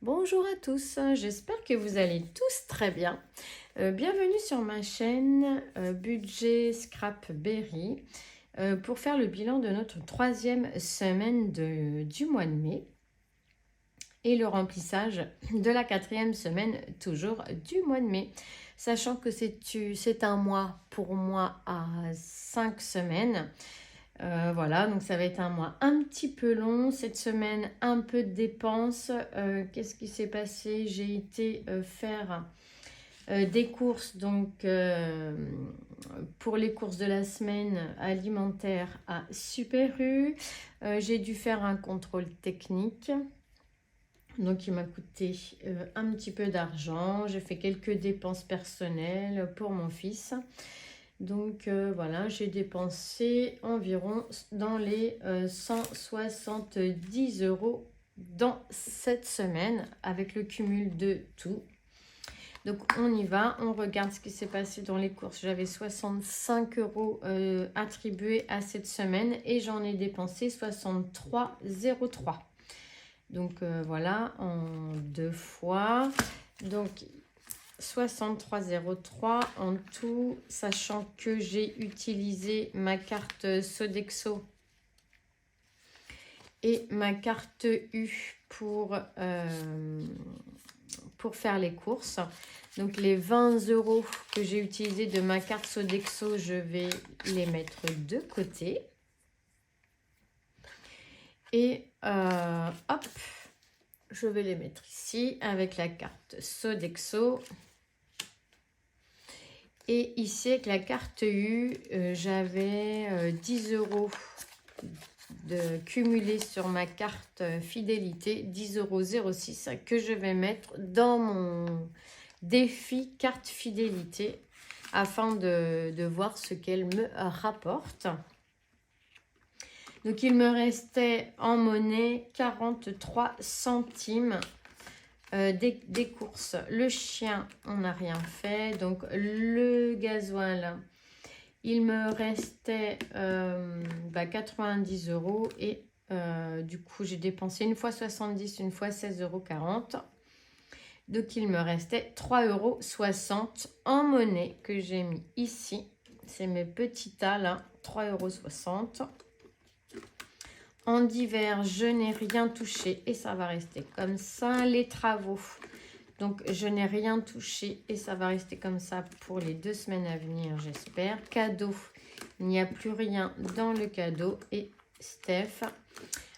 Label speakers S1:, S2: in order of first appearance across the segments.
S1: Bonjour à tous, j'espère que vous allez tous très bien. Bienvenue sur ma chaîne Budget Scrap Berry pour faire le bilan de notre troisième semaine du mois de mai et le remplissage de la quatrième semaine toujours du mois de mai. Sachant que c'est un mois pour moi à 5 semaines. Voilà, donc ça va être un mois un petit peu long. Cette semaine, un peu de dépenses. Qu'est-ce qui s'est passé? J'ai été faire des courses, donc pour les courses de la semaine alimentaire à Super U. J'ai dû faire un contrôle technique. Donc il m'a coûté un petit peu d'argent. J'ai fait quelques dépenses personnelles pour mon fils. Donc voilà, j'ai dépensé environ dans les 170 € dans cette semaine avec le cumul de tout. Donc on y va, on regarde ce qui s'est passé dans les courses. J'avais 65 € attribués à cette semaine et j'en ai dépensé 63,03 €. Donc voilà, en deux fois. Donc 63,03 € en tout, sachant que j'ai utilisé ma carte Sodexo et ma carte U pour faire les courses. Donc les 20 € que j'ai utilisés de ma carte Sodexo, je vais les mettre de côté. Et hop, je vais les mettre ici avec la carte Sodexo. Et ici, avec la carte U, j'avais 10 € de cumulé sur ma carte fidélité, 10,06 € que je vais mettre dans mon défi carte fidélité afin de voir ce qu'elle me rapporte. Donc, il me restait en monnaie 43 centimes. Des courses. Le chien, on n'a rien fait. Donc, le gasoil, il me restait 90 € et du coup, j'ai dépensé une fois 70, une fois 16,40 €. Donc, il me restait 3,60 € en monnaie que j'ai mis ici. C'est mes petits tas là, 3,60 €. En divers, je n'ai rien touché et ça va rester comme ça. Les travaux, donc je n'ai rien touché et ça va rester comme ça pour les 2 semaines à venir, j'espère. Cadeau, il n'y a plus rien dans le cadeau. Et Steph,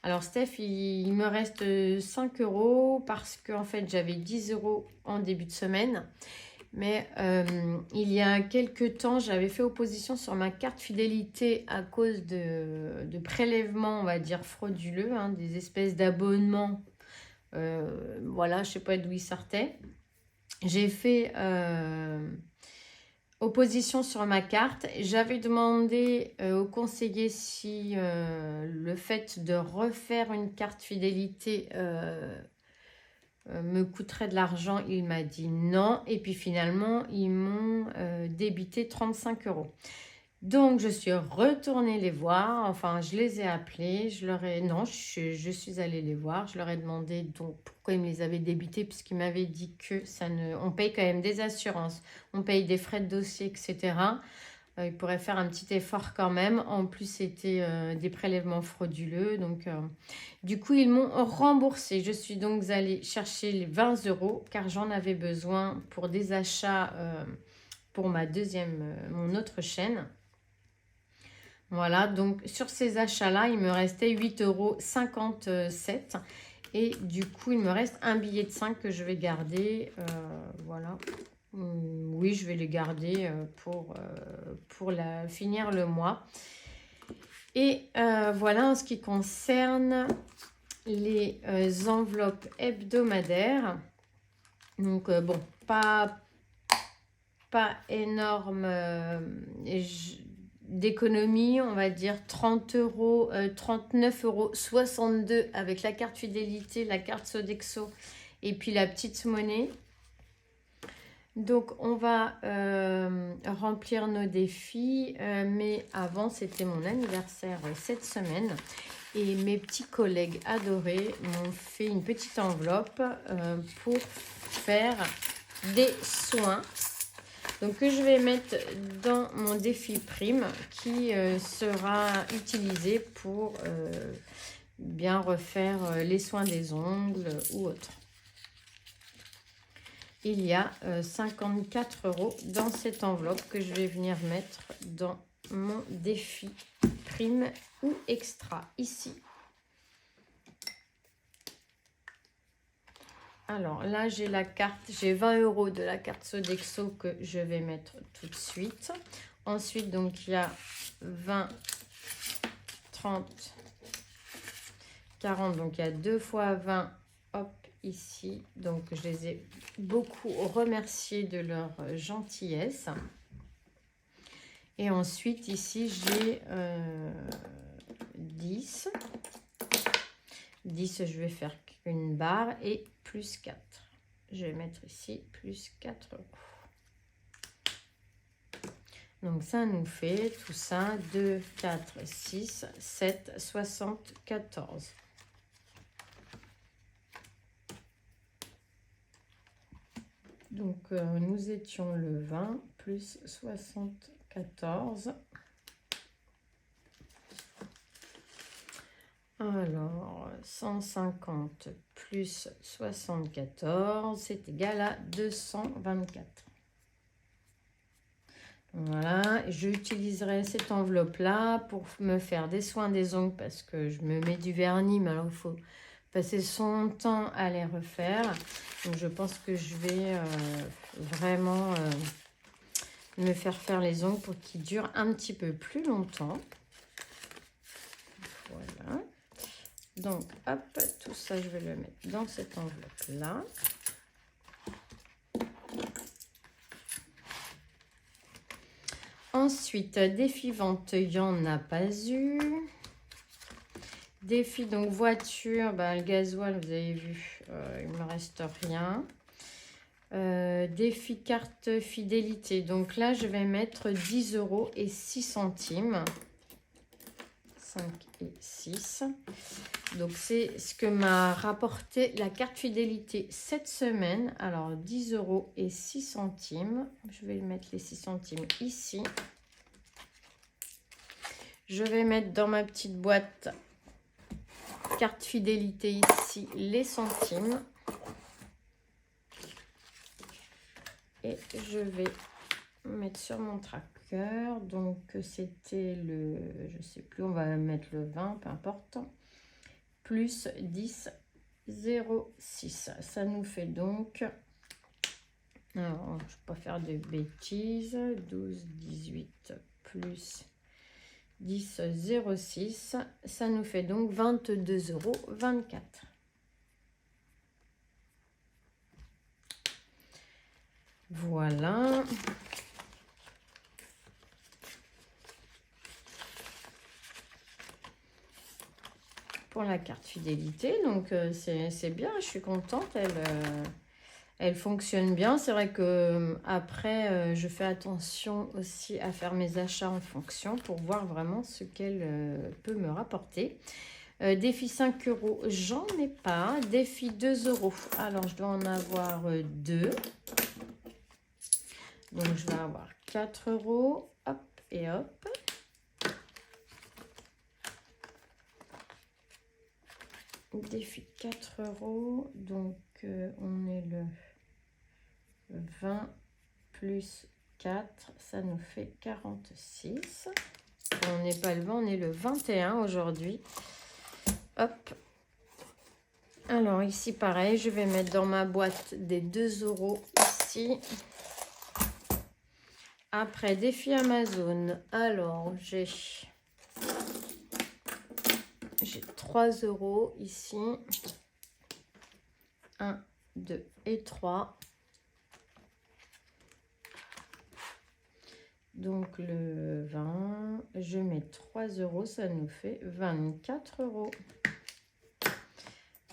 S1: alors Steph, il me reste 5 € parce qu'en fait j'avais 10 € en début de semaine. Mais il y a quelques temps, j'avais fait opposition sur ma carte fidélité à cause de prélèvements, on va dire, frauduleux, hein, des espèces d'abonnements. Voilà, je ne sais pas d'où ils sortaient. J'ai fait opposition sur ma carte. J'avais demandé au conseiller si le fait de refaire une carte fidélité me coûterait de l'argent. Il m'a dit non. Et puis finalement, ils m'ont débité 35 €. Donc, je suis retournée les voir. Enfin, je les ai appelés. Non, je suis allée les voir. Je leur ai demandé donc pourquoi ils me les avaient débités, puisqu'ils m'avaient dit que on paye quand même des assurances, on paye des frais de dossier, etc. Ils pourraient faire un petit effort quand même. En plus, c'était des prélèvements frauduleux. Donc, du coup, ils m'ont remboursé. Je suis donc allée chercher les 20 € car j'en avais besoin pour des achats pour mon autre chaîne. Voilà, donc sur ces achats-là, il me restait 8,57 € et du coup, il me reste un billet de 5 que je vais garder. Voilà. Oui, je vais les garder pour finir le mois. Et voilà en ce qui concerne les enveloppes hebdomadaires. Donc, bon, pas énorme d'économie, on va dire 30 €, 39,62 € avec la carte fidélité, la carte Sodexo et puis la petite monnaie. Donc, on va remplir nos défis, mais avant, c'était mon anniversaire cette semaine. Et mes petits collègues adorés m'ont fait une petite enveloppe pour faire des soins. Donc que je vais mettre dans mon défi prime qui sera utilisé pour bien refaire les soins des ongles ou autre. Il y a 54 € dans cette enveloppe que je vais venir mettre dans mon défi prime ou extra ici. Alors là, j'ai la carte, j'ai 20 € de la carte Sodexo que je vais mettre tout de suite. Ensuite, donc il y a 20, 30, 40, donc il y a 2 fois 20, hop, ici. Donc je les ai beaucoup remerciés de leur gentillesse. Et ensuite, ici, j'ai 10. 10, je vais faire une barre et plus 4. Je vais mettre ici plus 4 €. Donc ça nous fait tout ça 2, 4, 6, 7, 74. Donc nous étions le 20 plus 74. Alors, 150 plus 74, c'est égal à 224. Voilà, j'utiliserai cette enveloppe-là pour me faire des soins des ongles parce que je me mets du vernis, mais alors il faut passer son temps à les refaire. Donc, je pense que je vais vraiment me faire les ongles pour qu'ils durent un petit peu plus longtemps. Voilà. Donc, hop, tout ça, je vais le mettre dans cette enveloppe-là. Ensuite, défi vente, il n'y en a pas eu. Défi, donc voiture, le gasoil, vous avez vu, il ne me reste rien. Défi carte fidélité, donc là, je vais mettre 10 € et 6 centimes. 5 et 6. Donc, c'est ce que m'a rapporté la carte fidélité cette semaine. Alors, 10 € et 6 centimes. Je vais mettre les 6 centimes ici. Je vais mettre dans ma petite boîte carte fidélité ici les centimes. Et je vais mettre sur mon tracker. Donc, c'était le... Je sais plus, on va mettre le 20, peu importe. Plus 10, 0,6. Ça nous fait donc... Alors, je ne vais pas faire de bêtises. 12, 18 plus 10, 0,6. Ça nous fait donc 22,24 €. Voilà. Pour la carte fidélité, donc c'est bien, je suis contente, elle fonctionne bien. C'est vrai que après je fais attention aussi à faire mes achats en fonction pour voir vraiment ce qu'elle peut me rapporter. Défi 5 €, j'en ai pas. Défi 2 €, alors je dois en avoir 2. Donc je vais avoir 4 €, hop et hop. Défi 4 €, donc on est le 20 plus 4, ça nous fait 46. On n'est pas le 20, on est le 21 aujourd'hui. Hop. Alors ici pareil, je vais mettre dans ma boîte des 2 € ici. Après, défi Amazon, alors j'ai 3 € ici. 1, 2 et 3. Donc le 20, je mets 3 €, ça nous fait 24 €.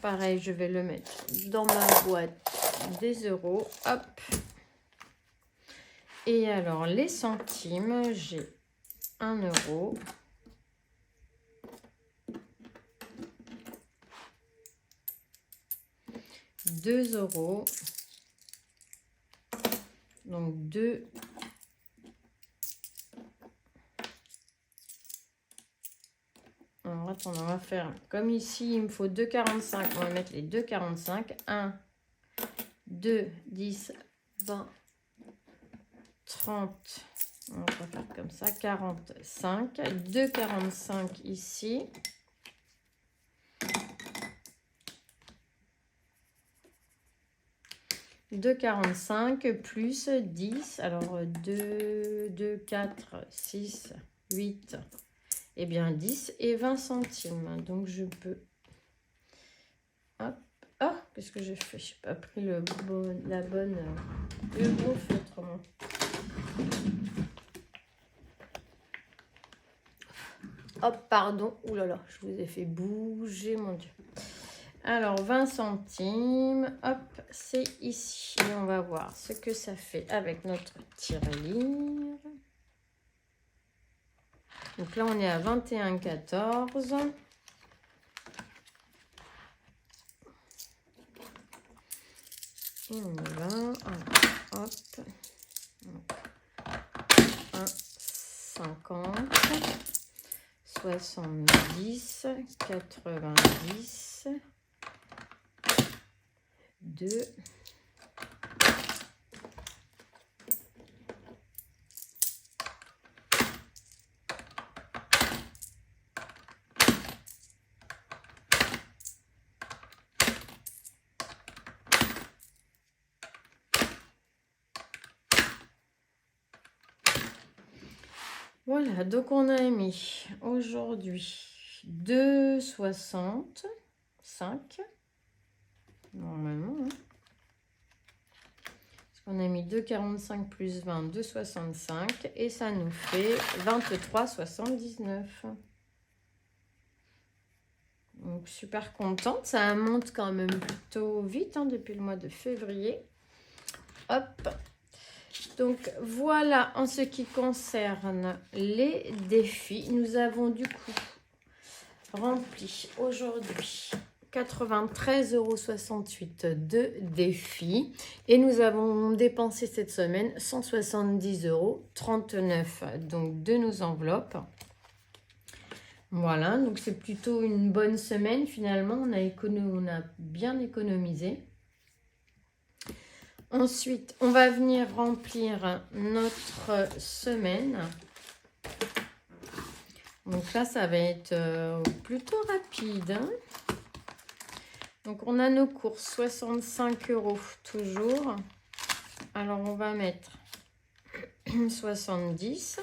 S1: Pareil, je vais le mettre dans ma boîte des euros. Hop. Et alors, les centimes, j'ai 1 €. 2 euros. Donc 2. Alors attends, on va faire comme ici, il me faut 2,45. On va mettre les 2,45. 1, 2, 10, 20, 30. On va faire comme ça, 45. 2,45 ici. De 45 plus 10, alors 2, 2, 4, 6, 8, et bien 10 et 20 centimes. Donc je peux... Hop, ah, qu'est-ce que j'ai fait? Je n'ai pas pris le bon feutre. Hop, pardon, ouh là là, je vous ai fait bouger, mon Dieu. Alors, 20 centimes, hop, c'est ici. Et on va voir ce que ça fait avec notre tirelire. Donc là, on est à 21,14. Et on y va. Alors, hop. 1,50. 70. 90. 2. Voilà, donc on a mis aujourd'hui 2,65 normalement. Hein. On a mis 2,45 plus 20, 2,65 et ça nous fait 23,79. Donc super contente, ça monte quand même plutôt vite hein, depuis le mois de février. Hop. Donc voilà en ce qui concerne les défis. Nous avons du coup rempli aujourd'hui 93,68 € de défis et nous avons dépensé cette semaine 170,39 €, donc de nos enveloppes. Voilà, donc c'est plutôt une bonne semaine finalement, on a bien économisé. Ensuite, on va venir remplir notre semaine. Donc là, ça va être plutôt rapide. Hein. Donc, on a nos courses, 65 € toujours. Alors, on va mettre 70.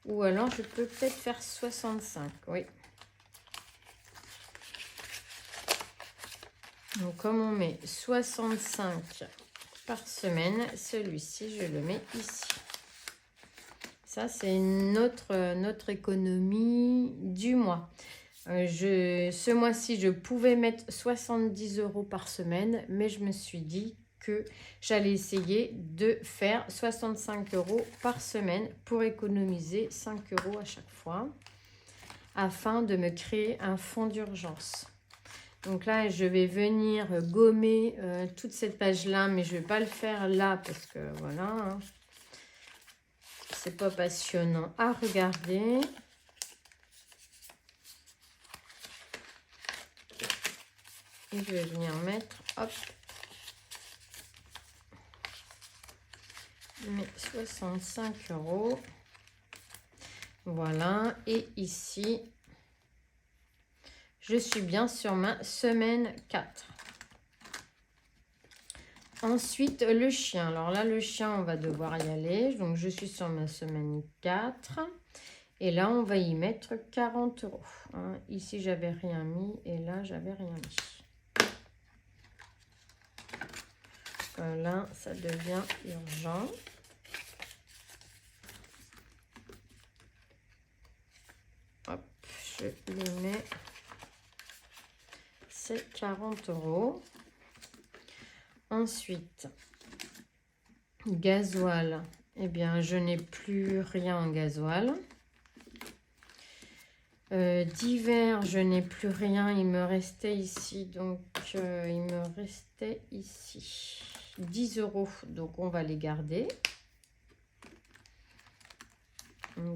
S1: Ou alors, je peux peut-être faire 65, oui. Donc, comme on met 65 par semaine, celui-ci, je le mets ici. Ça, c'est notre économie du mois. Ce mois-ci, je pouvais mettre 70 € par semaine, mais je me suis dit que j'allais essayer de faire 65 € par semaine pour économiser 5 € à chaque fois, afin de me créer un fonds d'urgence. Donc là, je vais venir gommer toute cette page-là, mais je ne vais pas le faire là parce que voilà, hein, c'est pas passionnant à regarder. Et je vais venir mettre, hop, mes 65 €. Voilà, et ici, je suis bien sur ma semaine 4. Ensuite, le chien. Alors là, le chien, on va devoir y aller. Donc, je suis sur ma semaine 4. Et là, on va y mettre 40 €. Hein. Ici, j'avais rien mis. Et là, j'avais rien mis. Là, ça devient urgent. Hop, je les mets. C'est 40 €. Ensuite, gasoil. Eh bien, je n'ai plus rien en gasoil. D'hiver, je n'ai plus rien. Il me restait ici donc il me restait ici 10 €, donc on va les garder.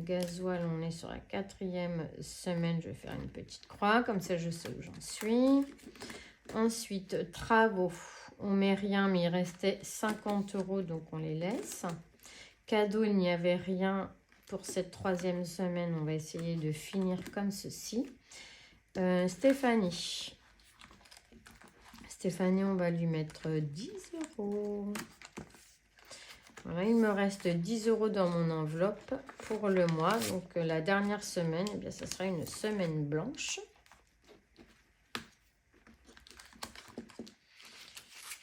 S1: Gasoil, on est sur la 4e semaine. Je vais faire une petite croix, comme ça je sais où j'en suis. Ensuite, travaux, on met rien, mais il restait 50 €, donc on les laisse. Cadeau, il n'y avait rien pour cette 3e semaine. On va essayer de finir comme ceci. Stéphanie, on va lui mettre 10 €. Voilà, il me reste 10 € dans mon enveloppe pour le mois. Donc, la dernière semaine, eh bien, ça sera une semaine blanche.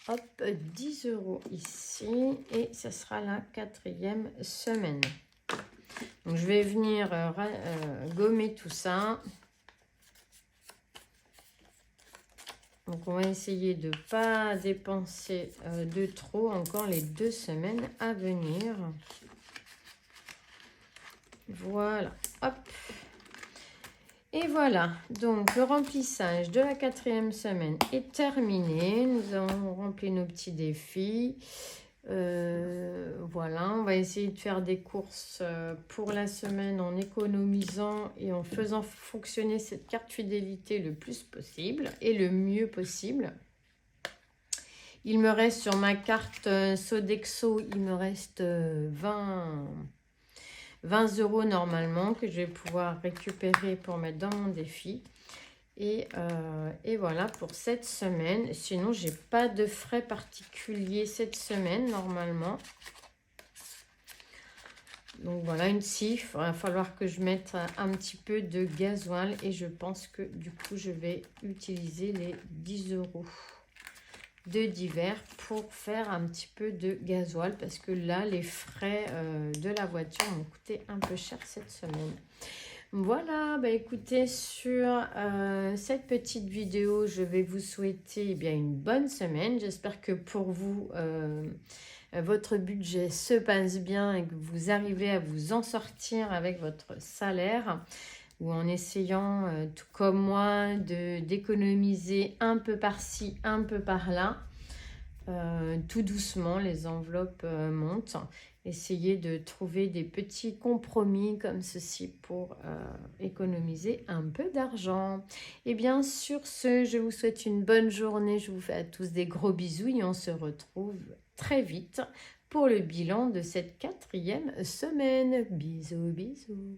S1: Hop, 10 € ici. Et ça sera la 4e semaine. Donc, je vais venir gommer tout ça. Donc, on va essayer de ne pas dépenser de trop encore les 2 semaines à venir. Voilà, hop. Et voilà, donc le remplissage de la 4e semaine est terminé. Nous avons rempli nos petits défis. Voilà, on va essayer de faire des courses pour la semaine en économisant et en faisant fonctionner cette carte fidélité le plus possible et le mieux possible. Il me reste sur ma carte Sodexo, il me reste 20 € normalement que je vais pouvoir récupérer pour mettre dans mon défi. Et voilà pour cette semaine. Sinon, j'ai pas de frais particuliers cette semaine normalement. Donc voilà, une cif. Il va falloir que je mette un petit peu de gasoil. Et je pense que du coup, je vais utiliser les 10 € de divers pour faire un petit peu de gasoil. Parce que là, les frais de la voiture m'ont coûté un peu cher cette semaine. Voilà, bah écoutez, sur cette petite vidéo, je vais vous souhaiter bien une bonne semaine. J'espère que pour vous, votre budget se passe bien et que vous arrivez à vous en sortir avec votre salaire ou en essayant, tout comme moi, d'économiser un peu par-ci, un peu par-là. Tout doucement, les enveloppes montent. Essayez de trouver des petits compromis comme ceci pour économiser un peu d'argent. Et bien sur ce, je vous souhaite une bonne journée. Je vous fais à tous des gros bisous et on se retrouve très vite pour le bilan de cette 4e semaine. Bisous, bisous.